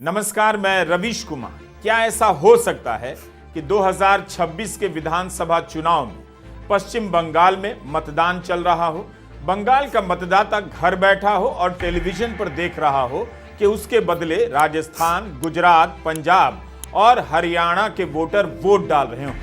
नमस्कार, मैं रवीश कुमार। क्या ऐसा हो सकता है कि 2026 के विधानसभा चुनाव में पश्चिम बंगाल में मतदान चल रहा हो, बंगाल का मतदाता घर बैठा हो और टेलीविजन पर देख रहा हो कि उसके बदले राजस्थान, गुजरात, पंजाब और हरियाणा के वोटर वोट डाल रहे हों?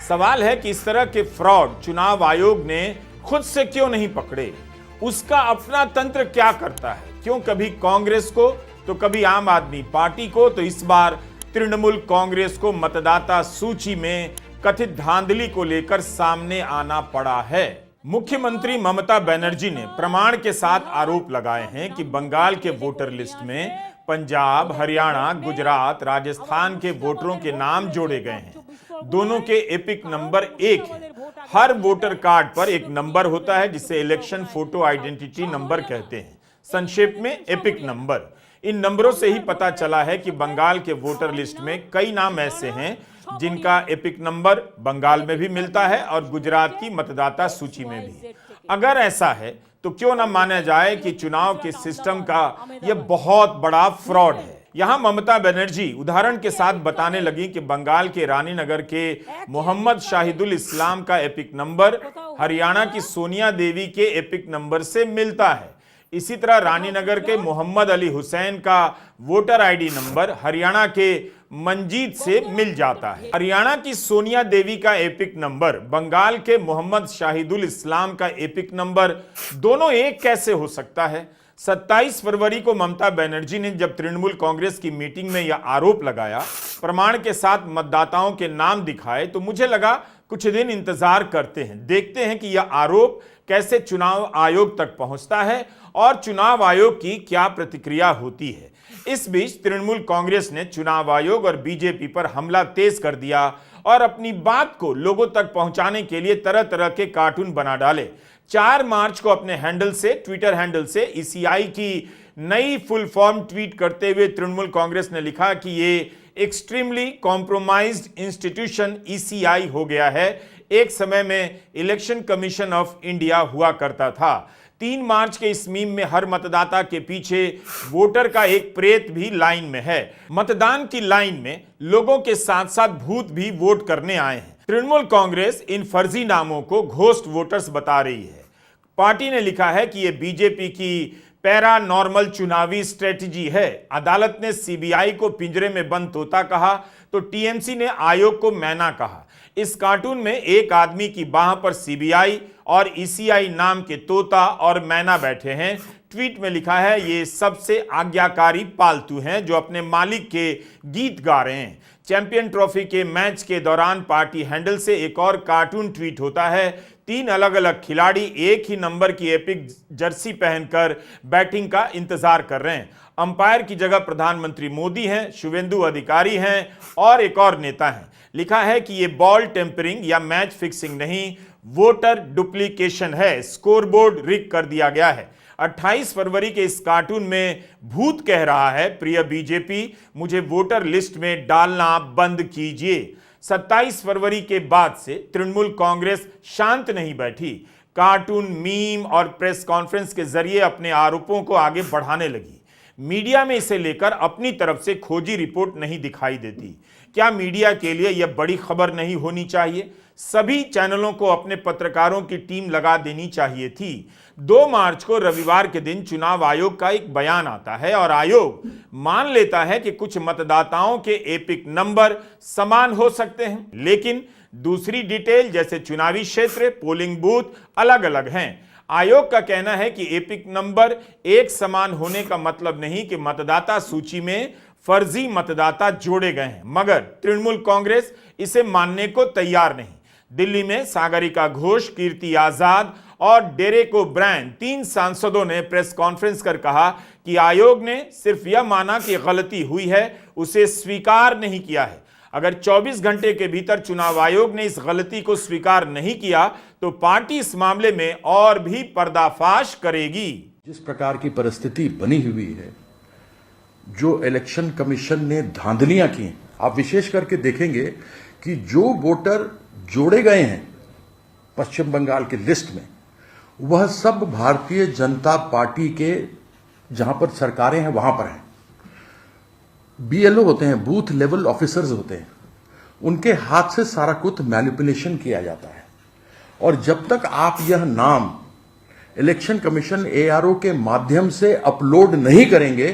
सवाल है कि इस तरह के फ्रॉड चुनाव आयोग ने खुद से क्यों नहीं पकड़े? उसका अपना तंत्र क्या करता है? क्यों कभी कांग्रेस को तो कभी आम आदमी पार्टी को, तो इस बार तृणमूल कांग्रेस को मतदाता सूची में कथित धांधली को लेकर सामने आना पड़ा है। मुख्यमंत्री ममता बनर्जी ने प्रमाण के साथ आरोप लगाए हैं कि बंगाल के वोटर लिस्ट में पंजाब, हरियाणा, गुजरात, राजस्थान के वोटरों के नाम जोड़े गए हैं। दोनों के एपिक नंबर एक है। हर वोटर कार्ड पर एक नंबर होता है जिसे इलेक्शन फोटो आइडेंटिटी नंबर कहते हैं, संक्षेप में एपिक नंबर। इन नंबरों से ही पता चला है कि बंगाल के वोटर लिस्ट में कई नाम ऐसे हैं जिनका एपिक नंबर बंगाल में भी मिलता है और गुजरात की मतदाता सूची में भी। अगर ऐसा है तो क्यों न माना जाए कि चुनाव के सिस्टम का यह बहुत बड़ा फ्रॉड है। यहां ममता बनर्जी उदाहरण के साथ बताने लगी कि बंगाल के रानीनगर के मोहम्मद शाहिदुल इस्लाम का एपिक नंबर हरियाणा की सोनिया देवी के एपिक नंबर से मिलता है। इसी तरह रानीनगर के मोहम्मद अली हुसैन का वोटर आईडी नंबर हरियाणा के मंजीत से मिल जाता है। हरियाणा की सोनिया देवी का एपिक नंबर बंगाल के मोहम्मद शाहिदुल इस्लाम का एपिक नंबर, दोनों एक कैसे हो सकता है? 27 फरवरी को ममता बनर्जी ने जब तृणमूल कांग्रेस की मीटिंग में यह आरोप लगाया, प्रमाण के साथ मतदाताओं के नाम दिखाए, तो मुझे लगा कुछ दिन इंतजार करते हैं, देखते हैं कि यह आरोप कैसे चुनाव आयोग तक पहुंचता है और चुनाव आयोग की क्या प्रतिक्रिया होती है। इस बीच तृणमूल कांग्रेस ने चुनाव आयोग और बीजेपी पर हमला तेज कर दिया और अपनी बात को लोगों तक पहुंचाने के लिए तरह तरह के कार्टून बना डाले। 4 मार्च को अपने हैंडल से, ट्विटर हैंडल से ईसीआई की नई फुल फॉर्म ट्वीट करते हुए तृणमूल कांग्रेस ने लिखा कि ये एक्सट्रीमली कॉम्प्रोमाइज्ड इंस्टीट्यूशन ईसीआई हो गया है। एक समय में इलेक्शन कमीशन ऑफ इंडिया हुआ करता था। 3 मार्च के इस मीम में हर मतदाता के पीछे वोटर का एक प्रेत भी लाइन में है। मतदान की लाइन में लोगों के साथ साथ भूत भी वोट करने आए हैं। तृणमूल कांग्रेस इन फर्जी नामों को घोस्ट वोटर्स बता रही है। पार्टी ने लिखा है कि यह बीजेपी की पैरानॉर्मल चुनावी स्ट्रेटजी है। अदालत ने सीबीआई को पिंजरे में बंद तोता कहा तो टीएमसी ने आयोग को मैना कहा। इस कार्टून में एक आदमी की बाह पर सीबीआई और ईसीआई नाम के तोता और मैना बैठे हैं। ट्वीट में लिखा है, ये सबसे आज्ञाकारी पालतू हैं जो अपने मालिक के गीत गा रहे हैं। चैंपियन ट्रॉफी के मैच के दौरान पार्टी हैंडल से एक और कार्टून ट्वीट होता है। 3 अलग अलग खिलाड़ी एक ही नंबर की एपिक जर्सी पहनकर बैटिंग का इंतजार कर रहे हैं। अंपायर की जगह प्रधानमंत्री मोदी हैं, शुभेंदु अधिकारी हैं और एक और नेता हैं। लिखा है कि यह बॉल टेम्परिंग या मैच फिक्सिंग नहीं, वोटर डुप्लीकेशन है। स्कोरबोर्ड रिग कर दिया गया है। 28 फरवरी के इस कार्टून में भूत कह रहा है, प्रिय बीजेपी, मुझे वोटर लिस्ट में डालना बंद कीजिए। 27 फरवरी के बाद से तृणमूल कांग्रेस शांत नहीं बैठी। कार्टून, मीम और प्रेस कॉन्फ्रेंस के जरिए अपने आरोपों को आगे बढ़ाने लगी। मीडिया में इसे लेकर अपनी तरफ से खोजी रिपोर्ट नहीं दिखाई देती। क्या मीडिया के लिए यह बड़ी खबर नहीं होनी चाहिए? सभी चैनलों को अपने पत्रकारों की टीम लगा देनी चाहिए थी। 2 मार्च को रविवार के दिन चुनाव आयोग का एक बयान आता है और आयोग मान लेता है कि कुछ मतदाताओं के एपिक नंबर समान हो सकते हैं, लेकिन दूसरी डिटेल जैसे चुनावी क्षेत्र, पोलिंग बूथ अलग अलग हैं। आयोग का कहना है कि एपिक नंबर एक समान होने का मतलब नहीं कि मतदाता सूची में फर्जी मतदाता जोड़े गए हैं, मगर तृणमूल कांग्रेस इसे मानने को तैयार नहीं। दिल्ली में सागरिका घोष, कीर्ति आजाद और डेरेक ओब्रायन 3 सांसदों ने प्रेस कॉन्फ्रेंस कर कहा कि आयोग ने सिर्फ यह माना कि गलती हुई है, उसे स्वीकार नहीं किया है। अगर 24 घंटे के भीतर चुनाव आयोग ने इस गलती को स्वीकार नहीं किया तो पार्टी इस मामले में और भी पर्दाफाश करेगी। जिस प्रकार की परिस्थिति बनी हुई है, जो इलेक्शन कमीशन ने धांधलियां की, आप विशेष करके देखेंगे कि जो वोटर जोड़े गए हैं पश्चिम बंगाल के लिस्ट में, वह सब भारतीय जनता पार्टी के जहां पर सरकारें हैं वहां पर हैं। बीएलओ होते हैं, बूथ लेवल ऑफिसर्स होते हैं, उनके हाथ से सारा कुछ मैनिपुलेशन किया जाता है। और जब तक आप यह नाम इलेक्शन कमीशन एआरओ के माध्यम से अपलोड नहीं करेंगे,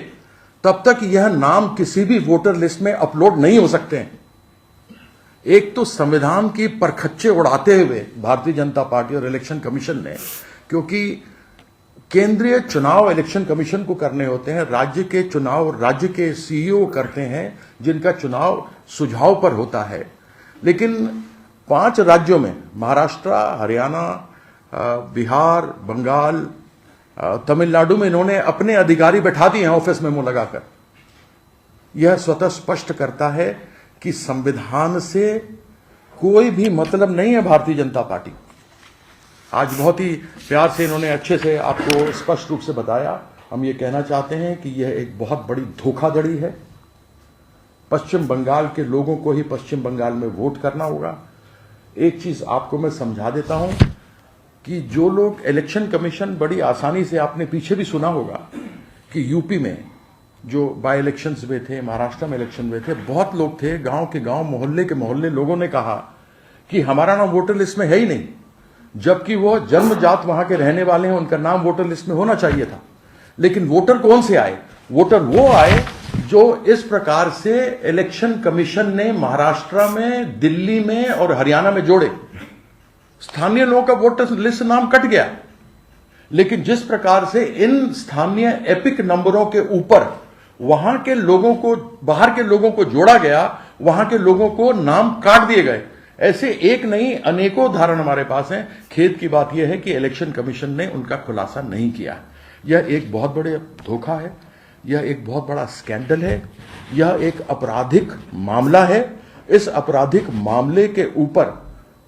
तब तक यह नाम किसी भी वोटर लिस्ट में अपलोड नहीं हो सकते हैं। एक तो संविधान की परखच्चे उड़ाते हुए भारतीय जनता पार्टी और इलेक्शन कमीशन ने, क्योंकि केंद्रीय चुनाव इलेक्शन कमीशन को करने होते हैं, राज्य के चुनाव राज्य के सीईओ करते हैं, जिनका चुनाव सुझाव पर होता है। लेकिन 5 राज्यों में महाराष्ट्र, हरियाणा, बिहार, बंगाल, तमिलनाडु में इन्होंने अपने अधिकारी बैठा दिए हैं ऑफिस मेमो लगाकर। यह स्वतः स्पष्ट करता है कि संविधान से कोई भी मतलब नहीं है भारतीय जनता पार्टी। आज बहुत ही प्यार से इन्होंने अच्छे से आपको स्पष्ट रूप से बताया। हम ये कहना चाहते हैं कि यह एक बहुत बड़ी धोखाधड़ी है। पश्चिम बंगाल के लोगों को ही पश्चिम बंगाल में वोट करना होगा। एक चीज आपको मैं समझा देता हूं कि जो लोग इलेक्शन कमीशन बड़ी आसानी से, आपने पीछे भी सुना होगा कि यूपी में जो बाय इलेक्शंस हुए थे, महाराष्ट्र में इलेक्शन हुए थे, बहुत लोग थे, गांव के गांव, मोहल्ले के मोहल्ले लोगों ने कहा कि हमारा नाम वोटर लिस्ट में है ही नहीं, जबकि वो जन्मजात वहां के रहने वाले हैं, उनका नाम वोटर लिस्ट में होना चाहिए था। लेकिन वोटर कौन से आए? वोटर वो आए जो इस प्रकार से इलेक्शन कमीशन ने महाराष्ट्र में, दिल्ली में और हरियाणा में जोड़े। स्थानीय लोगों का वोटर लिस्ट नाम कट गया, लेकिन जिस प्रकार से इन स्थानीय एपिक नंबरों के ऊपर वहां के लोगों को, बाहर के लोगों को जोड़ा गया, वहां के लोगों को नाम काट दिए गए। ऐसे एक नहीं अनेकों उदाहरण हमारे पास हैं। खेद की बात यह है कि इलेक्शन कमीशन ने उनका खुलासा नहीं किया। यह एक बहुत बड़े धोखा है, यह एक बहुत बड़ा स्कैंडल है, यह एक आपराधिक मामला है। इस आपराधिक मामले के ऊपर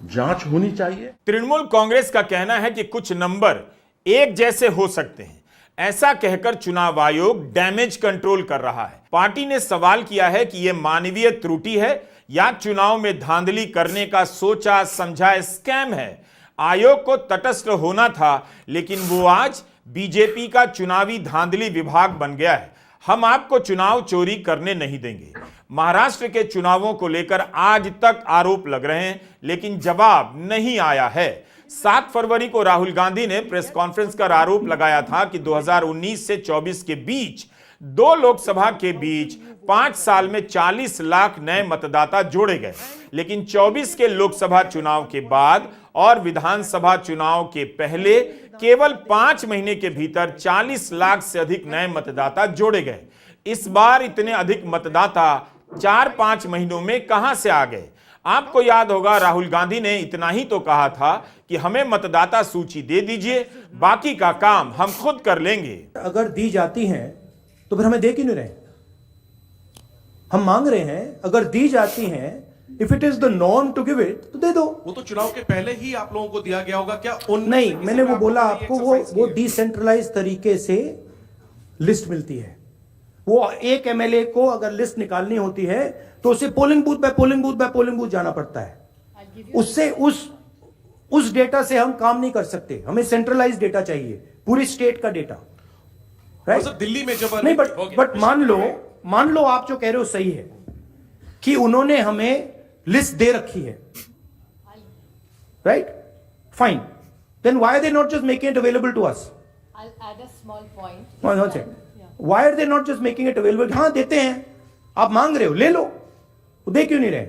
जांच होनी चाहिए। तृणमूल कांग्रेस का कहना है कि कुछ नंबर एक जैसे हो सकते हैं, ऐसा कहकर चुनाव आयोग डैमेज कंट्रोल कर रहा है। पार्टी ने सवाल किया है कि यह मानवीय त्रुटि है या चुनाव में धांधली करने का सोचा समझा स्कैम है। आयोग को तटस्थ होना था, लेकिन वो आज बीजेपी का चुनावी धांधली विभाग बन गया है। हम आपको चुनाव चोरी करने नहीं देंगे। महाराष्ट्र के चुनावों को लेकर आज तक आरोप लग रहे हैं, लेकिन जवाब नहीं आया है। 7 फरवरी को राहुल गांधी ने प्रेस कॉन्फ्रेंस कर आरोप लगाया था कि 2019 से 24 के बीच 2 लोकसभा के बीच 5 साल में 40 लाख नए मतदाता जोड़े गए, लेकिन 24 के लोकसभा चुनाव के बाद और विधानसभा चुनाव के पहले केवल 5 महीने के भीतर 40 लाख से अधिक नए मतदाता जोड़े गए। इस बार इतने अधिक मतदाता 4-5 महीनों में कहां से आ गए? आपको याद होगा राहुल गांधी ने इतना ही तो कहा था कि हमें मतदाता सूची दे दीजिए, बाकी का काम हम खुद कर लेंगे। अगर दी जाती हैं तो फिर हमें दे क्यों नहीं रहे? हम मांग रहे हैं, अगर दी जाती हैं, if it is the norm to give it, तो दे दो। वो तो चुनाव के पहले ही आप लोगों को दिया गया होगा क्या? नहीं, मैंने वो बोला आपको, वो डिसेंट्रलाइज तरीके से लिस्ट मिलती है। वो एक एमएलए को अगर लिस्ट निकालनी होती है तो उसे polling booth by polling booth by polling booth जाना पड़ता है। उससे उस डेटा से हम काम नहीं कर सकते। हमें सेंट्रलाइज डेटा चाहिए, पूरी स्टेट का डेटा, राइट? दिल्ली में जब नहीं, बट मान लो आप जो कह रहे हो सही है कि उन्होंने हमें लिस्ट दे रखी है, right? Fine, then why are they not just making it available to us? I'll add a small point. One second. Why are they not just making it available? हाँ देते हैं, आप मांग रहे हो, ले लो, वो दे क्यों नहीं रहे?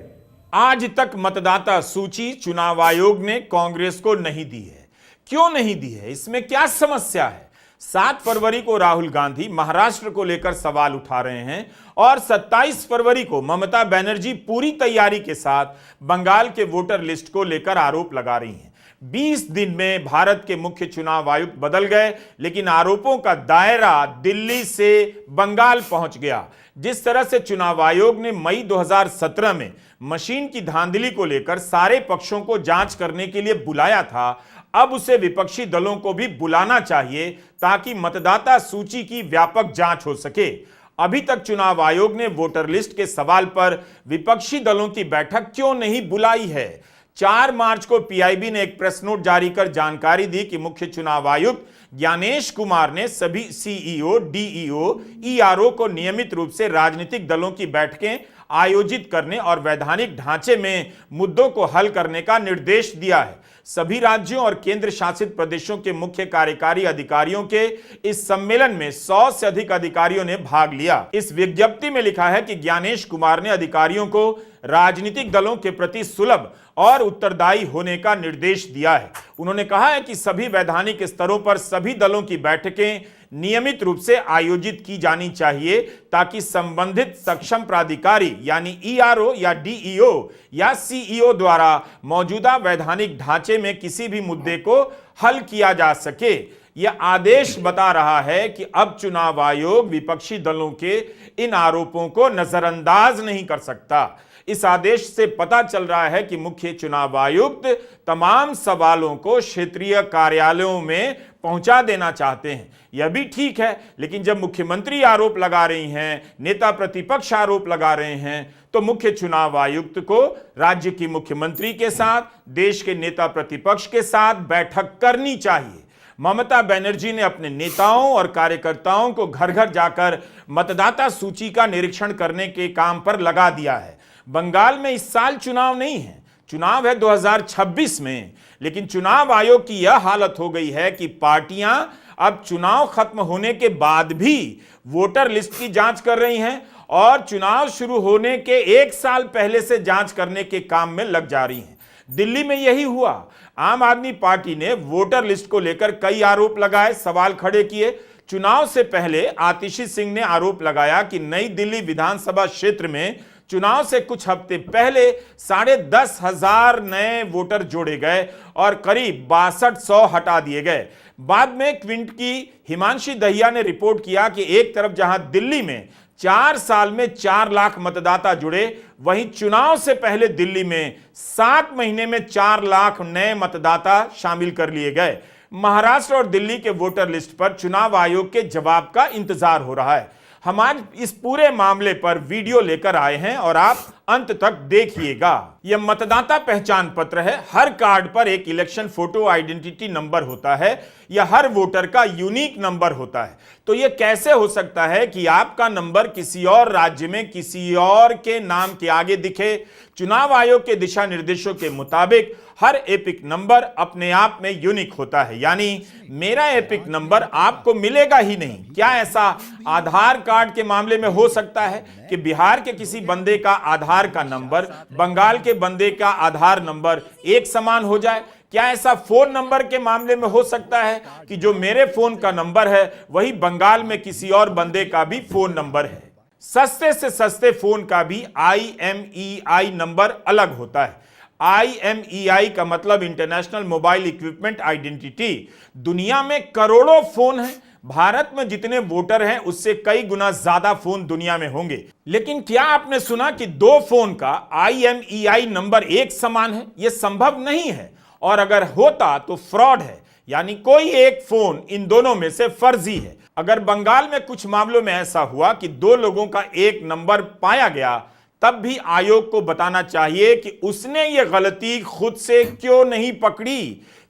आज तक मतदाता सूची चुनाव आयोग ने कांग्रेस को नहीं दी है। क्यों नहीं दी है? इसमें क्या समस्या है? 7 फरवरी को राहुल गांधी महाराष्ट्र को लेकर सवाल उठा रहे हैं और 27 फरवरी को ममता बनर्जी पूरी तैयारी के साथ बंगाल के वोटर लिस्ट को लेकर आरोप लगा रही हैं। 20 दिन में भारत के मुख्य चुनाव आयुक्त बदल गए, लेकिन आरोपों का दायरा दिल्ली से बंगाल पहुंच गया। जिस तरह से चुनाव आयोग ने मई 2017 में मशीन की धांधली को लेकर सारे पक्षों को जांच करने के लिए बुलाया था, अब उसे विपक्षी दलों को भी बुलाना चाहिए ताकि मतदाता सूची की व्यापक जांच हो सके। अभी तक चुनाव आयोग ने वोटर लिस्ट के सवाल पर विपक्षी दलों की बैठक क्यों नहीं बुलाई है? 4 मार्च को पीआईबी ने एक प्रेस नोट जारी कर जानकारी दी कि मुख्य चुनाव आयुक्त ज्ञानेश कुमार ने सभी सीईओ, डीईओ, ईआरओ को नियमित रूप से राजनीतिक दलों की बैठकें आयोजित करने और वैधानिक ढांचे में मुद्दों को हल करने का निर्देश दिया है। सभी राज्यों और केंद्र शासित प्रदेशों के मुख्य कार्यकारी अधिकारियों के इस सम्मेलन में 100 से अधिक अधिकारियों ने भाग लिया। इस विज्ञप्ति में लिखा है कि ज्ञानेश कुमार ने अधिकारियों को राजनीतिक दलों के प्रति सुलभ और उत्तरदायी होने का निर्देश दिया है। उन्होंने कहा है कि सभी वैधानिक स्तरों पर सभी दलों की बैठकें नियमित रूप से आयोजित की जानी चाहिए ताकि संबंधित सक्षम प्राधिकारी यानी ईआरओ या डीईओ या सीईओ द्वारा मौजूदा वैधानिक ढांचे में किसी भी मुद्दे को हल किया जा सके। यह आदेश बता रहा है कि अब चुनाव आयोग विपक्षी दलों के इन आरोपों को नजरअंदाज नहीं कर सकता। इस आदेश से पता चल रहा है कि मुख्य चुनाव आयुक्त तमाम सवालों को क्षेत्रीय कार्यालयों में पहुंचा देना चाहते हैं। यह भी ठीक है, लेकिन जब मुख्यमंत्री आरोप लगा रही हैं, नेता प्रतिपक्ष आरोप लगा रहे हैं, तो मुख्य चुनाव आयुक्त को राज्य की मुख्यमंत्री के साथ, देश के नेता प्रतिपक्ष के साथ बैठक करनी चाहिए। ममता बनर्जी ने अपने नेताओं और कार्यकर्ताओं को घर घर जाकर मतदाता सूची का निरीक्षण करने के काम पर लगा दिया है। बंगाल में इस साल चुनाव नहीं है, चुनाव है 2026 में, लेकिन चुनाव आयोग की यह हालत हो गई है कि पार्टियां अब चुनाव खत्म होने के बाद भी वोटर लिस्ट की जांच कर रही हैं और चुनाव शुरू होने के 1 साल पहले से जांच करने के काम में लग जा रही हैं। दिल्ली में यही हुआ। आम आदमी पार्टी ने वोटर लिस्ट को लेकर कई आरोप लगाए, सवाल खड़े किए। चुनाव से पहले आतिशी सिंह ने आरोप लगाया कि नई दिल्ली विधानसभा क्षेत्र में चुनाव से कुछ हफ्ते पहले 10,500 नए वोटर जोड़े गए और करीब 6200 हटा दिए गए। बाद में क्विंट की हिमांशी दहिया ने रिपोर्ट किया कि एक तरफ जहां दिल्ली में 4 साल में 4 लाख मतदाता जुड़े, वहीं चुनाव से पहले दिल्ली में 7 महीने में 4 लाख नए मतदाता शामिल कर लिए गए। महाराष्ट्र और दिल्ली के वोटर लिस्ट पर चुनाव आयोग के जवाब का इंतजार हो रहा है। हम आज इस पूरे मामले पर वीडियो लेकर आए हैं और आप अंत तक देखिएगा। यह मतदाता पहचान पत्र है। हर कार्ड पर एक इलेक्शन फोटो आइडेंटिटी नंबर होता है। यह हर वोटर का यूनिक नंबर होता है। तो यह कैसे हो सकता है कि आपका नंबर किसी और राज्य में किसी और के नाम के आगे दिखे? चुनाव आयोग के दिशा निर्देशों के मुताबिक हर एपिक नंबर अपने आप में यूनिक होता है, यानी मेरा एपिक नंबर आपको मिलेगा ही नहीं। क्या ऐसा आधार कार्ड के मामले में हो सकता है कि बिहार के किसी बंदे का आधार का नंबर बंगाल के बंदे का आधार नंबर एक समान हो जाए? क्या ऐसा फोन नंबर के मामले में हो सकता है कि जो मेरे फोन का नंबर है वही बंगाल में किसी और बंदे का भी फोन नंबर है? सस्ते से सस्ते फोन का भी IMEI नंबर अलग होता है। IMEI का मतलब इंटरनेशनल मोबाइल इक्विपमेंट आइडेंटिटी। दुनिया में करोड़ों फोन हैं। भारत में जितने वोटर हैं उससे कई गुना ज्यादा फोन दुनिया में होंगे, लेकिन क्या आपने सुना कि 2 फोन का IMEI नंबर एक समान है? यह संभव नहीं है, और अगर होता तो फ्रॉड है, यानी कोई एक फोन इन दोनों में से फर्जी है। अगर बंगाल में कुछ मामलों में ऐसा हुआ कि 2 लोगों का एक नंबर पाया गया, तब भी आयोग को बताना चाहिए कि उसने ये गलती खुद से क्यों नहीं पकड़ी,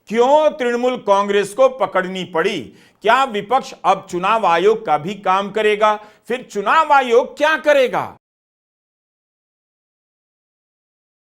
क्यों तृणमूल कांग्रेस को पकड़नी पड़ी। क्या विपक्ष अब चुनाव आयोग का भी काम करेगा? फिर चुनाव आयोग क्या करेगा?